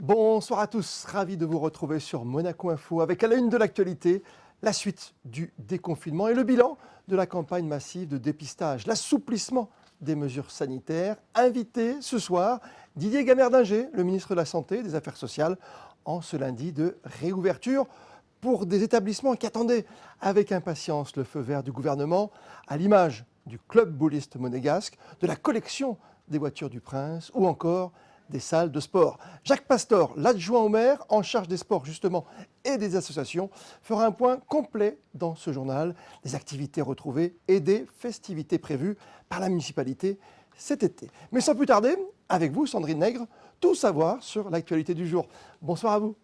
Bonsoir à tous, ravi de vous retrouver sur Monaco Info avec à la une de l'actualité, la suite du déconfinement et le bilan de la campagne massive de dépistage, l'assouplissement des mesures sanitaires. Invité ce soir, Didier Gamerdиnger, le ministre de la Santé et des Affaires sociales, en ce lundi de réouverture pour des établissements qui attendaient avec impatience le feu vert du gouvernement, à l'image du club bowliste monégasque, de la collection des voitures du Prince ou encore des salles de sport. Jacques Pastor, l'adjoint au maire en charge des sports justement et des associations, fera un point complet dans ce journal, des activités retrouvées et des festivités prévues par la municipalité cet été. Mais sans plus tarder, avec vous Sandrine Nègre, tout savoir sur l'actualité du jour. Bonsoir à vous.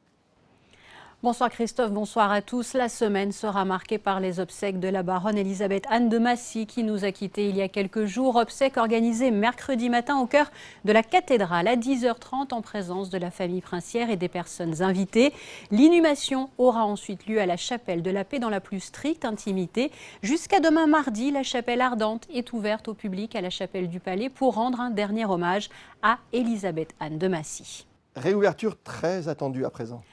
Bonsoir Christophe, bonsoir à tous. La semaine sera marquée par les obsèques de la baronne Elisabeth Anne de Massy qui nous a quittés il y a quelques jours. Obsèques organisées mercredi matin au cœur de la cathédrale à 10h30 en présence de la famille princière et des personnes invitées. L'inhumation aura ensuite lieu à la chapelle de la Paix dans la plus stricte intimité. Jusqu'à demain mardi, la chapelle ardente est ouverte au public à la chapelle du Palais pour rendre un dernier hommage à Elisabeth Anne de Massy. Réouverture très attendue à présent.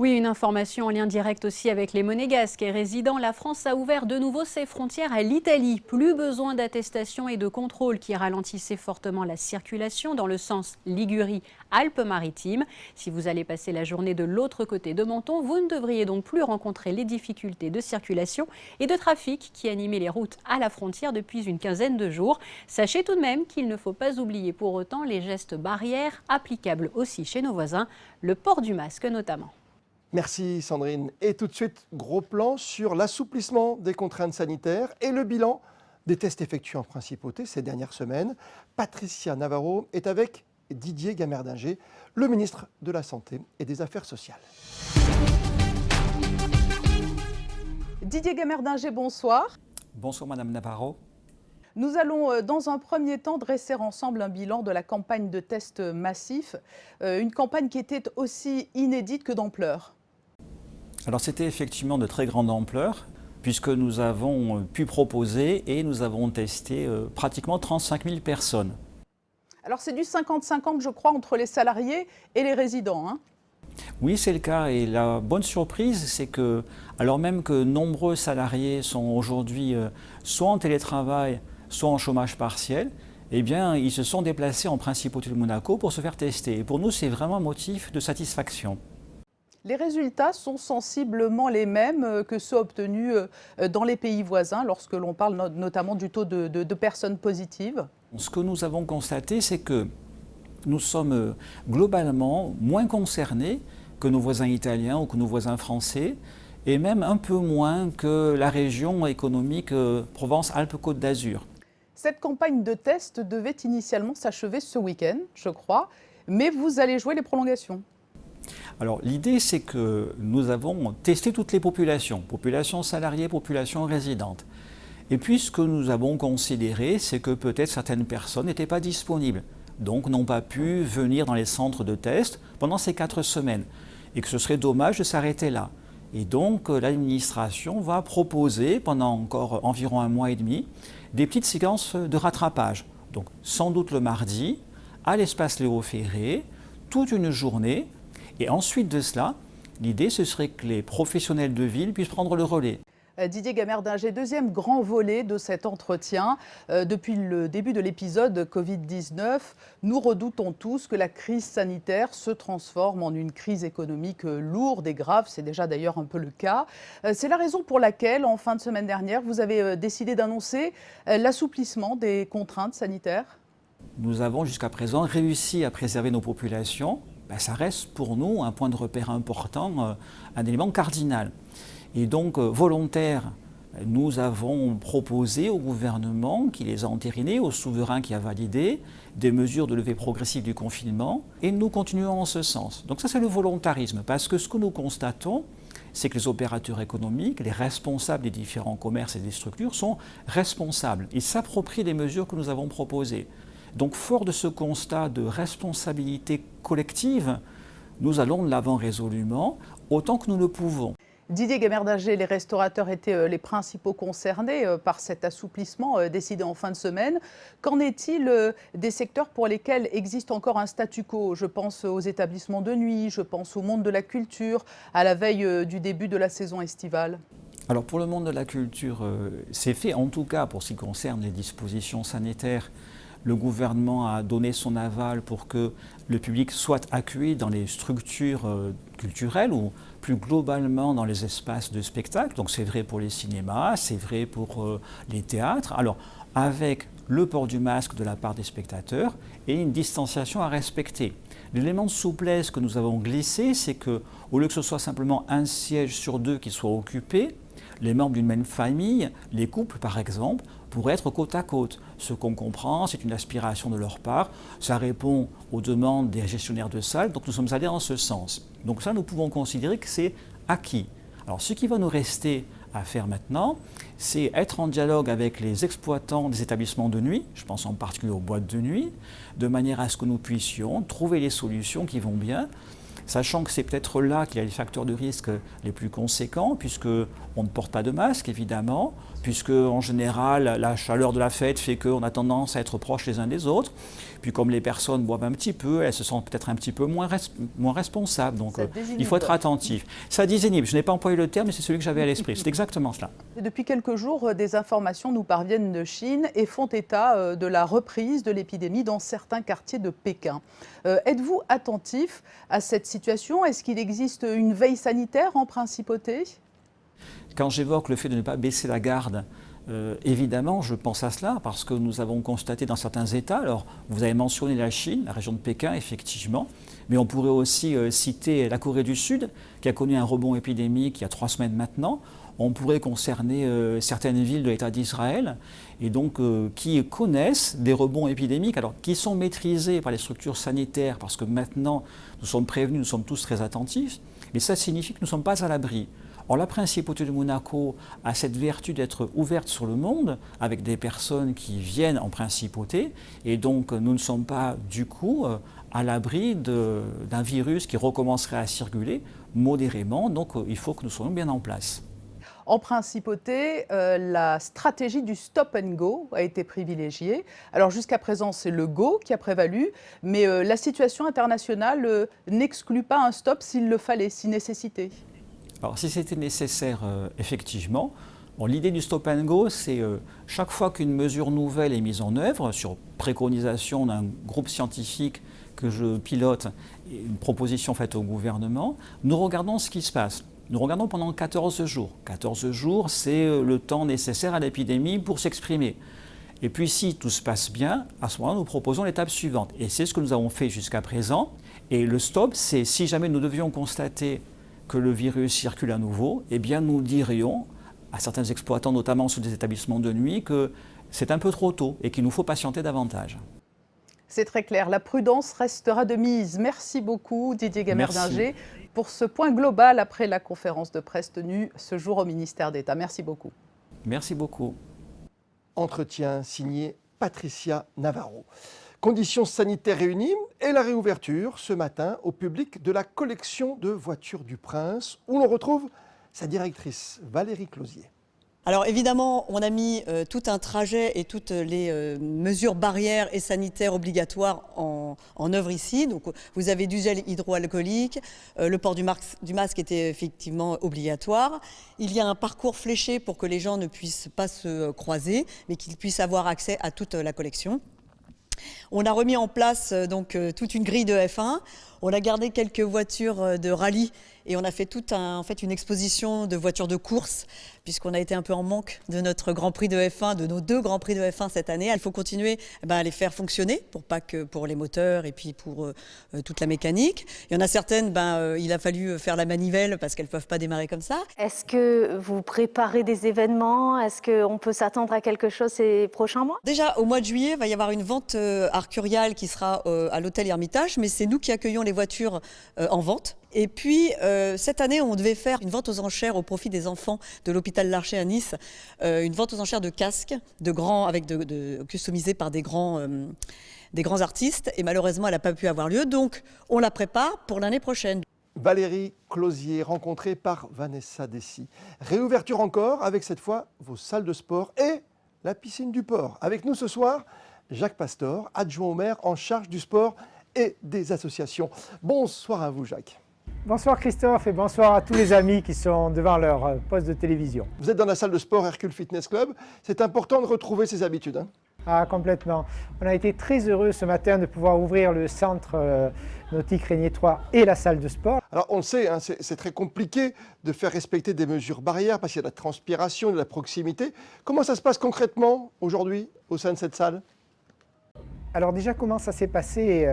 Oui, une information en lien direct aussi avec les Monégasques et résidents. La France a ouvert de nouveau ses frontières à l'Italie. Plus besoin d'attestation et de contrôle qui ralentissaient fortement la circulation dans le sens Ligurie-Alpes-Maritimes. Si vous allez passer la journée de l'autre côté de Menton, vous ne devriez donc plus rencontrer les difficultés de circulation et de trafic qui animaient les routes à la frontière depuis une quinzaine de jours. Sachez tout de même qu'il ne faut pas oublier pour autant les gestes barrières applicables aussi chez nos voisins, le port du masque notamment. Merci Sandrine. Et tout de suite, gros plan sur l'assouplissement des contraintes sanitaires et le bilan des tests effectués en principauté ces dernières semaines. Patricia Navarro est avec Didier Gamerdиnger, le ministre de la Santé et des Affaires sociales. Didier Gamerdиnger, bonsoir. Bonsoir Madame Navarro. Nous allons dans un premier temps dresser ensemble un bilan de la campagne de tests massifs, une campagne qui était aussi inédite que d'ampleur. Alors c'était effectivement de très grande ampleur puisque nous avons pu proposer et nous avons testé pratiquement 35 000 personnes. Alors c'est du 50-50 je crois entre les salariés et les résidents, hein ? Oui, c'est le cas et la bonne surprise c'est que alors même que nombreux salariés sont aujourd'hui soit en télétravail, soit en chômage partiel, eh bien, ils se sont déplacés en Principauté de Monaco pour se faire tester. Et pour nous, c'est vraiment un motif de satisfaction. Les résultats sont sensiblement les mêmes que ceux obtenus dans les pays voisins, lorsque l'on parle notamment du taux de personnes positives. Ce que nous avons constaté, c'est que nous sommes globalement moins concernés que nos voisins italiens ou que nos voisins français, et même un peu moins que la région économique Provence-Alpes-Côte d'Azur. Cette campagne de tests devait initialement s'achever ce week-end, je crois, mais vous allez jouer les prolongations. Alors l'idée c'est que nous avons testé toutes les populations, population salariée, population résidente. Et puis ce que nous avons considéré, c'est que peut-être certaines personnes n'étaient pas disponibles, donc n'ont pas pu venir dans les centres de test pendant ces 4 semaines, et que ce serait dommage de s'arrêter là. Et donc l'administration va proposer pendant encore environ 1 mois et demi des petites séquences de rattrapage. Donc sans doute le mardi, à l'espace Léo Ferré, toute une journée. Et ensuite de cela, l'idée ce serait que les professionnels de ville puissent prendre le relais. Didier Gamerdиnger, deuxième grand volet de cet entretien. Depuis le début de l'épisode Covid-19, nous redoutons tous que la crise sanitaire se transforme en une crise économique lourde et grave. C'est déjà d'ailleurs un peu le cas. C'est la raison pour laquelle, en fin de semaine dernière, vous avez décidé d'annoncer l'assouplissement des contraintes sanitaires. Nous avons jusqu'à présent réussi à préserver nos populations. Ça reste pour nous un point de repère important, un élément cardinal. Et donc, volontaires, nous avons proposé au gouvernement qui les a entérinés, au souverain qui a validé, des mesures de levée progressive du confinement, et nous continuons en ce sens. Donc ça, c'est le volontarisme, parce que ce que nous constatons, c'est que les opérateurs économiques, les responsables des différents commerces et des structures sont responsables. Ils s'approprient les mesures que nous avons proposées. Donc, fort de ce constat de responsabilité collective, nous allons de l'avant résolument, autant que nous le pouvons. Didier Gamerdinger, les restaurateurs étaient les principaux concernés par cet assouplissement décidé en fin de semaine. Qu'en est-il des secteurs pour lesquels existe encore un statu quo? Je pense aux établissements de nuit, je pense au monde de la culture, à la veille du début de la saison estivale. Alors pour le monde de la culture, c'est fait, en tout cas pour ce qui concerne les dispositions sanitaires. Le gouvernement a donné son aval pour que le public soit accueilli dans les structures culturelles ou plus globalement dans les espaces de spectacle. Donc c'est vrai pour les cinémas, c'est vrai pour les théâtres. Alors avec le port du masque de la part des spectateurs et une distanciation à respecter. L'élément de souplesse que nous avons glissé, c'est qu'au lieu que ce soit simplement un siège sur deux qui soit occupé, les membres d'une même famille, les couples par exemple, pourraient être côte à côte. Ce qu'on comprend, c'est une aspiration de leur part. Ça répond aux demandes des gestionnaires de salles, donc nous sommes allés en ce sens. Donc ça, nous pouvons considérer que c'est acquis. Alors ce qui va nous rester à faire maintenant, c'est être en dialogue avec les exploitants des établissements de nuit, je pense en particulier aux boîtes de nuit, de manière à ce que nous puissions trouver les solutions qui vont bien, sachant que c'est peut-être là qu'il y a les facteurs de risque les plus conséquents, puisqu'on ne porte pas de masque, évidemment, puisque en général, la chaleur de la fête fait qu'on a tendance à être proches les uns des autres. Puis comme les personnes boivent un petit peu, elles se sentent peut-être un petit peu moins responsables. Donc il faut être attentif. Ça désinhibe, je n'ai pas employé le terme, mais c'est celui que j'avais à l'esprit. C'est exactement cela. Depuis quelques jours, des informations nous parviennent de Chine et font état de la reprise de l'épidémie dans certains quartiers de Pékin. Êtes-vous attentif à cette situation? Est-ce qu'il existe une veille sanitaire en principauté? Quand j'évoque le fait de ne pas baisser la garde, évidemment, je pense à cela parce que nous avons constaté dans certains États, alors vous avez mentionné la Chine, la région de Pékin, effectivement, mais on pourrait aussi citer la Corée du Sud, qui a connu un rebond épidémique il y a 3 semaines maintenant. On pourrait concerner certaines villes de l'État d'Israël, et donc qui connaissent des rebonds épidémiques, alors qui sont maîtrisés par les structures sanitaires, parce que maintenant nous sommes prévenus, nous sommes tous très attentifs, mais ça signifie que nous ne sommes pas à l'abri. Or, la principauté de Monaco a cette vertu d'être ouverte sur le monde avec des personnes qui viennent en principauté et donc nous ne sommes pas du coup à l'abri d'un virus qui recommencerait à circuler modérément, donc il faut que nous soyons bien en place. En principauté, la stratégie du stop and go a été privilégiée. Alors jusqu'à présent, c'est le go qui a prévalu, mais la situation internationale n'exclut pas un stop s'il le fallait, si nécessité. Alors si c'était nécessaire, effectivement, l'idée du stop and go, c'est chaque fois qu'une mesure nouvelle est mise en œuvre, sur préconisation d'un groupe scientifique que je pilote, une proposition faite au gouvernement, nous regardons ce qui se passe. Nous regardons pendant 14 jours. 14 jours, c'est le temps nécessaire à l'épidémie pour s'exprimer. Et puis si tout se passe bien, à ce moment-là, nous proposons l'étape suivante. Et c'est ce que nous avons fait jusqu'à présent. Et le stop, c'est si jamais nous devions constater que le virus circule à nouveau, eh bien nous dirions à certains exploitants, notamment sous des établissements de nuit, que c'est un peu trop tôt et qu'il nous faut patienter davantage. C'est très clair, la prudence restera de mise. Merci beaucoup Didier Gamerdinger pour ce point global après la conférence de presse tenue ce jour au ministère d'État. Merci beaucoup. Merci beaucoup. Entretien signé Patricia Navarro. Conditions sanitaires réunies et la réouverture ce matin au public de la collection de voitures du Prince où l'on retrouve sa directrice Valérie Closier. Alors évidemment, on a mis tout un trajet et toutes les mesures barrières et sanitaires obligatoires en œuvre ici. Donc vous avez du gel hydroalcoolique, le port du masque était effectivement obligatoire. Il y a un parcours fléché pour que les gens ne puissent pas se croiser, mais qu'ils puissent avoir accès à toute la collection. On a remis en place toute une grille de F1. On a gardé quelques voitures de rallye et on a fait une exposition de voitures de course puisqu'on a été un peu en manque de notre Grand Prix de F1, de nos 2 Grands Prix de F1 cette année. Il faut continuer à les faire fonctionner pour les moteurs et puis pour toute la mécanique. Il y en a certaines, il a fallu faire la manivelle parce qu'elles ne peuvent pas démarrer comme ça. Est-ce que vous préparez des événements? Est-ce qu'on peut s'attendre à quelque chose ces prochains mois? Déjà, au mois de juillet, il va y avoir une vente arcuriale qui sera à l'hôtel Hermitage, mais c'est nous qui accueillons les voitures en vente. Et puis, cette année, on devait faire une vente aux enchères au profit des enfants de l'hôpital Larcher à Nice, une vente aux enchères de casques, customisés par des grands artistes. Et malheureusement, elle n'a pas pu avoir lieu, donc on la prépare pour l'année prochaine. Valérie Closier, rencontrée par Vanessa Dessy. Réouverture encore avec cette fois vos salles de sport et la piscine du port. Avec nous ce soir, Jacques Pastor, adjoint au maire en charge du sport et des associations. Bonsoir à vous Jacques. Bonsoir Christophe et bonsoir à tous les amis qui sont devant leur poste de télévision. Vous êtes dans la salle de sport Hercule Fitness Club. C'est important de retrouver ses habitudes. Hein. Ah, complètement. On a été très heureux ce matin de pouvoir ouvrir le centre nautique Régnier 3 et la salle de sport. Alors on le sait, hein, c'est très compliqué de faire respecter des mesures barrières parce qu'il y a de la transpiration, de la proximité. Comment ça se passe concrètement aujourd'hui au sein de cette salle? Alors déjà, comment ça s'est passé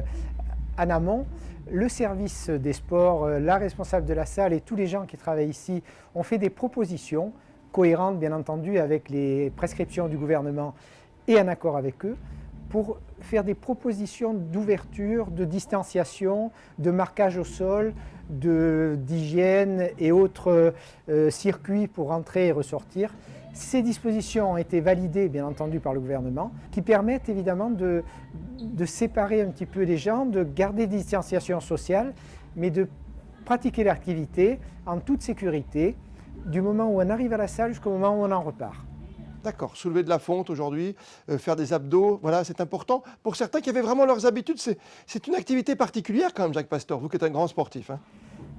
en amont? Le service des sports, la responsable de la salle et tous les gens qui travaillent ici ont fait des propositions cohérentes, bien entendu, avec les prescriptions du gouvernement et en accord avec eux, pour faire des propositions d'ouverture, de distanciation, de marquage au sol, d'hygiène et autres circuits pour entrer et ressortir. Ces dispositions ont été validées, bien entendu, par le gouvernement, qui permettent évidemment de séparer un petit peu les gens, de garder des distanciations sociales, mais de pratiquer l'activité en toute sécurité, du moment où on arrive à la salle jusqu'au moment où on en repart. D'accord, soulever de la fonte aujourd'hui, faire des abdos, voilà, c'est important. Pour certains qui avaient vraiment leurs habitudes, c'est une activité particulière quand même, Jacques Pastor, vous qui êtes un grand sportif. Hein.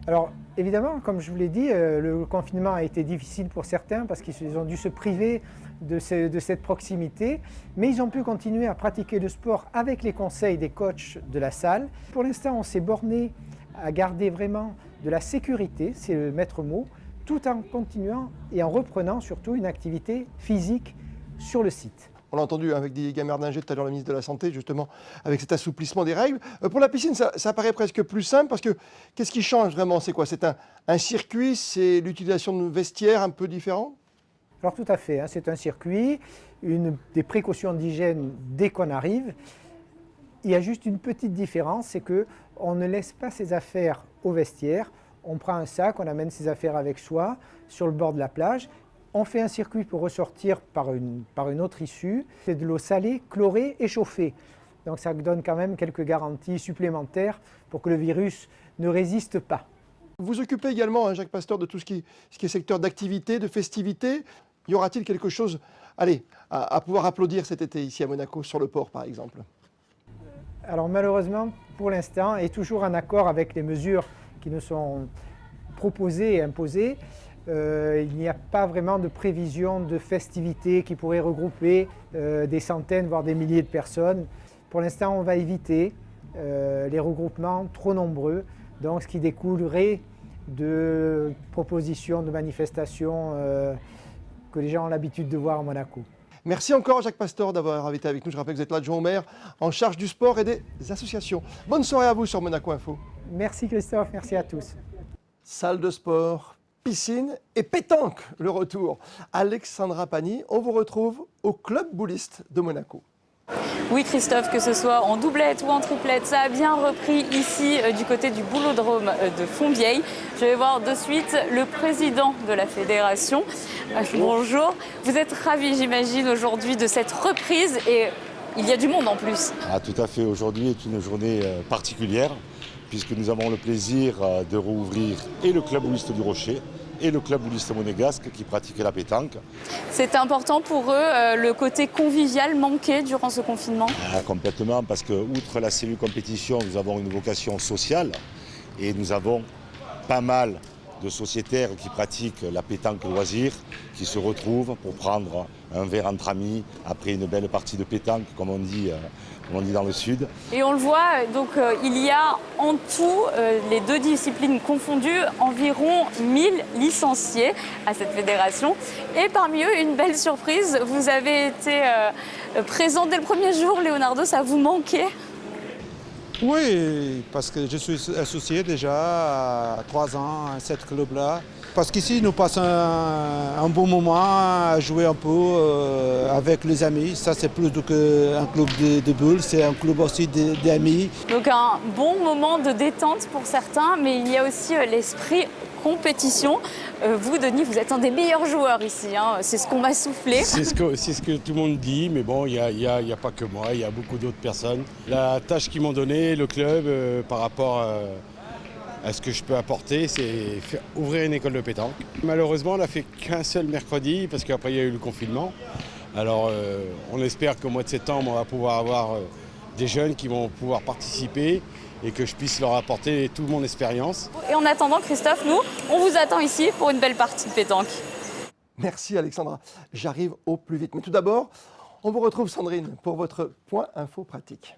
Alors évidemment, comme je vous l'ai dit, le confinement a été difficile pour certains parce qu'ils ont dû se priver de cette proximité, mais ils ont pu continuer à pratiquer le sport avec les conseils des coachs de la salle. Pour l'instant, on s'est borné à garder vraiment de la sécurité, c'est le maître mot, tout en continuant et en reprenant surtout une activité physique sur le site. On l'a entendu avec Didier Gamardinget tout à l'heure, le ministre de la Santé, justement, avec cet assouplissement des règles. Pour la piscine, ça paraît presque plus simple parce que qu'est-ce qui change vraiment? C'est quoi? C'est un circuit, c'est l'utilisation de vestiaires un peu différents? Alors tout à fait, hein, c'est un circuit, des précautions d'hygiène dès qu'on arrive. Il y a juste une petite différence, c'est qu'on ne laisse pas ses affaires au vestiaire. On prend un sac, on amène ses affaires avec soi sur le bord de la plage. On fait un circuit pour ressortir par une autre issue. C'est de l'eau salée, chlorée et chauffée. Donc ça donne quand même quelques garanties supplémentaires pour que le virus ne résiste pas. Vous vous occupez également, hein, Jacques Pastor, de tout ce qui est secteur d'activité, de festivité. Y aura-t-il quelque chose, allez, à pouvoir applaudir cet été ici à Monaco, sur le port par exemple? Alors malheureusement, pour l'instant, et toujours en accord avec les mesures qui nous sont proposées et imposées, il n'y a pas vraiment de prévision de festivités qui pourraient regrouper des centaines, voire des milliers de personnes. Pour l'instant, on va éviter les regroupements trop nombreux, donc ce qui découlerait de propositions, de manifestations que les gens ont l'habitude de voir à Monaco. Merci encore Jacques Pastor d'avoir été avec nous. Je rappelle que vous êtes l'adjoint au maire en charge du sport et des associations. Bonne soirée à vous sur Monaco Info. Merci Christophe, merci à tous. Salle de sport, piscine et pétanque, le retour. Alexandra Pani, on vous retrouve au club bouliste de Monaco. Oui Christophe, que ce soit en doublette ou en triplette, ça a bien repris ici du côté du boulodrome de Fontvieille. Je vais voir de suite le président de la fédération. Bonjour. Vous êtes ravi, j'imagine, aujourd'hui de cette reprise et il y a du monde en plus. Ah, tout à fait. Aujourd'hui est une journée particulière puisque nous avons le plaisir de rouvrir et le club bouliste du Rocher et le club bouliste monégasque qui pratique la pétanque. C'est important pour eux, le côté convivial manqué durant ce confinement? Complètement, parce que outre la cellule compétition, nous avons une vocation sociale et nous avons pas mal de sociétaires qui pratiquent la pétanque loisir, qui se retrouvent pour prendre un verre entre amis après une belle partie de pétanque, comme on dit dans le sud. Et on le voit, donc il y a en tout, les deux disciplines confondues, environ 1000 licenciés à cette fédération. Et parmi eux, une belle surprise, vous avez été présent dès le premier jour, Leonardo, ça vous manquait? Oui, parce que je suis associé déjà à 3 ans à cette club-là. Parce qu'ici, nous passons un bon moment à jouer un peu avec les amis. Ça, c'est plus qu'un club de boules, c'est un club aussi d'amis. Donc un bon moment de détente pour certains, mais il y a aussi l'esprit compétition. Vous, Denis, vous êtes un des meilleurs joueurs ici, hein. C'est ce qu'on m'a soufflé. C'est ce que tout le monde dit, mais bon, il n'y a pas que moi, il y a beaucoup d'autres personnes. La tâche qu'ils m'ont donnée, le club, par rapport Ce que je peux apporter, c'est ouvrir une école de pétanque. Malheureusement, on n'a fait qu'un seul mercredi parce qu'après il y a eu le confinement. Alors on espère qu'au mois de septembre, on va pouvoir avoir des jeunes qui vont pouvoir participer et que je puisse leur apporter toute mon expérience. Et en attendant, Christophe, nous, on vous attend ici pour une belle partie de pétanque. Merci Alexandra, j'arrive au plus vite. Mais tout d'abord, on vous retrouve Sandrine pour votre point info pratique.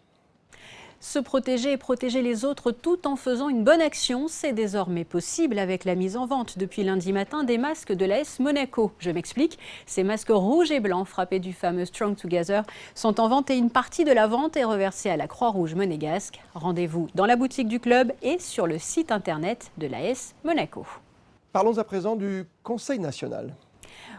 Se protéger et protéger les autres tout en faisant une bonne action, c'est désormais possible avec la mise en vente depuis lundi matin des masques de l'AS Monaco. Je m'explique, ces masques rouges et blancs frappés du fameux Strong Together sont en vente et une partie de la vente est reversée à la Croix-Rouge monégasque. Rendez-vous dans la boutique du club et sur le site internet de l'AS Monaco. Parlons à présent du Conseil national.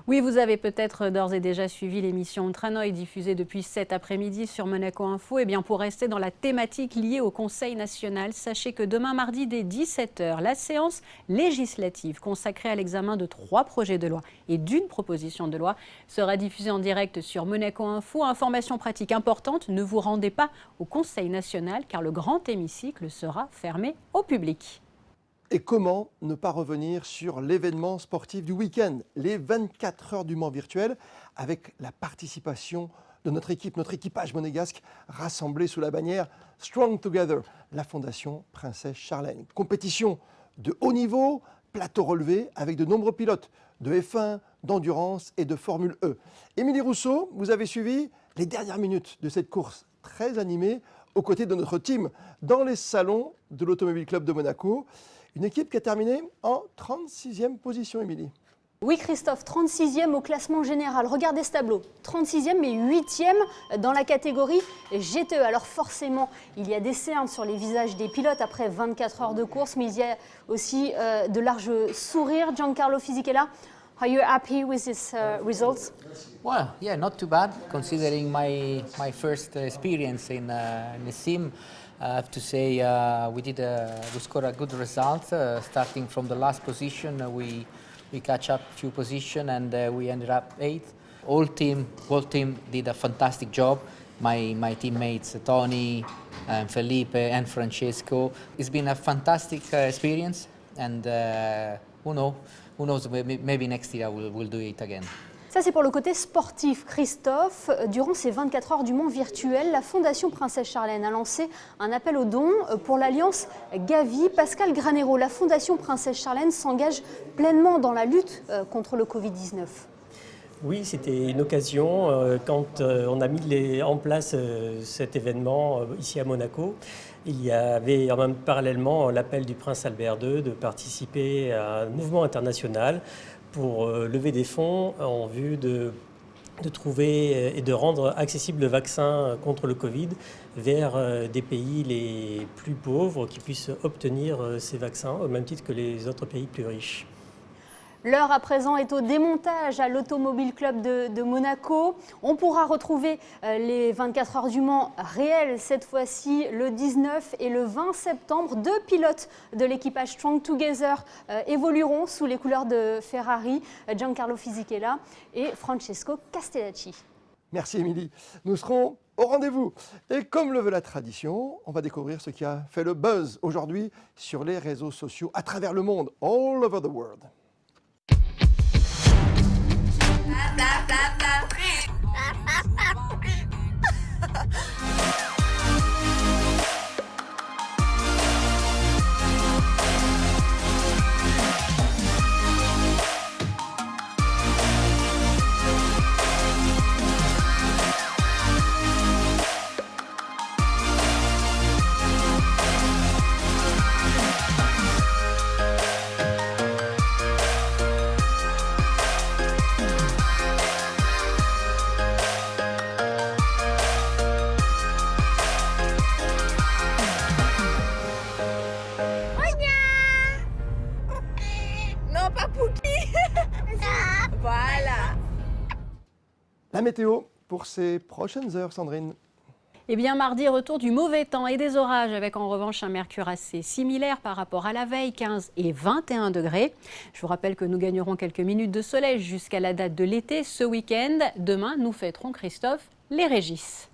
Oui, vous avez peut-être d'ores et déjà suivi l'émission Tranoï diffusée depuis cet après-midi sur Monaco Info. Et bien pour rester dans la thématique liée au Conseil national, sachez que demain mardi dès 17h, la séance législative consacrée à l'examen de 3 projets de loi et d'une proposition de loi sera diffusée en direct sur Monaco Info. Information pratique importante, ne vous rendez pas au Conseil national car le grand hémicycle sera fermé au public. Et comment ne pas revenir sur l'événement sportif du week-end, les 24 heures du Mans virtuel, avec la participation de notre équipe, notre équipage monégasque, rassemblé sous la bannière Strong Together, la Fondation Princesse Charlène. Compétition de haut niveau, plateau relevé, avec de nombreux pilotes de F1, d'endurance et de Formule E. Émilie Rousseau, vous avez suivi les dernières minutes de cette course très animée aux côtés de notre team dans les salons de l'Automobile Club de Monaco. Une équipe qui a terminé en 36e position, Émilie. Oui Christophe, 36e au classement général. Regardez ce tableau, 36e mais 8e dans la catégorie GTE. Alors forcément, il y a des cernes sur les visages des pilotes après 24 heures de course, mais il y a aussi de larges sourires. Giancarlo Fisichella, are you happy with this results? Well, yeah, not too bad considering my first experience in the sim. I have to say we scored a good result. Starting from the last position, we catch up a few positions and we ended up 8th. Whole team did a fantastic job. My teammates Tony, Felipe, and Francesco. It's been a fantastic experience, and who knows? Maybe next year we'll do it again. Ça, c'est pour le côté sportif. Christophe, durant ces 24 heures du Mans virtuel, la Fondation Princesse Charlène a lancé un appel aux dons pour l'Alliance Gavi. Pascal Granero, la Fondation Princesse Charlène s'engage pleinement dans la lutte contre le Covid-19. Oui, c'était une occasion quand on a mis en place cet événement ici à Monaco. Il y avait même parallèlement l'appel du prince Albert II de participer à un mouvement international pour lever des fonds en vue de trouver et de rendre accessible le vaccin contre le Covid vers des pays les plus pauvres qui puissent obtenir ces vaccins au même titre que les autres pays plus riches. L'heure à présent est au démontage à l'Automobile Club de Monaco. On pourra retrouver les 24 heures du Mans réelles cette fois-ci le 19 et le 20 septembre. 2 pilotes de l'équipage Strong Together évolueront sous les couleurs de Ferrari, Giancarlo Fisichella et Francesco Castellacci. Merci Émilie. Nous serons au rendez-vous. Et comme le veut la tradition, on va découvrir ce qui a fait le buzz aujourd'hui sur les réseaux sociaux à travers le monde, all over the world. La météo pour ces prochaines heures, Sandrine. Eh bien, mardi, retour du mauvais temps et des orages, avec en revanche un mercure assez similaire par rapport à la veille, 15 et 21 degrés. Je vous rappelle que nous gagnerons quelques minutes de soleil jusqu'à la date de l'été ce week-end. Demain, nous fêterons, Christophe, les Régis.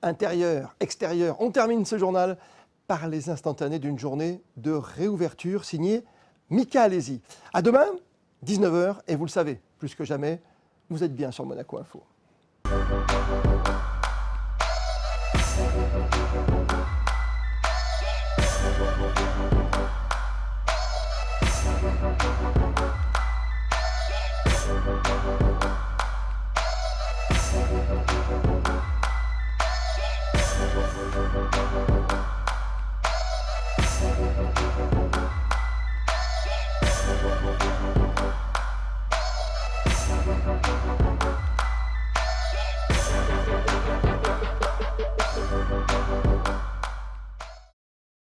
Intérieur, extérieur, on termine ce journal par les instantanés d'une journée de réouverture, signé Mika Alési. À demain, 19h, et vous le savez, plus que jamais, vous êtes bien sur Monaco Info.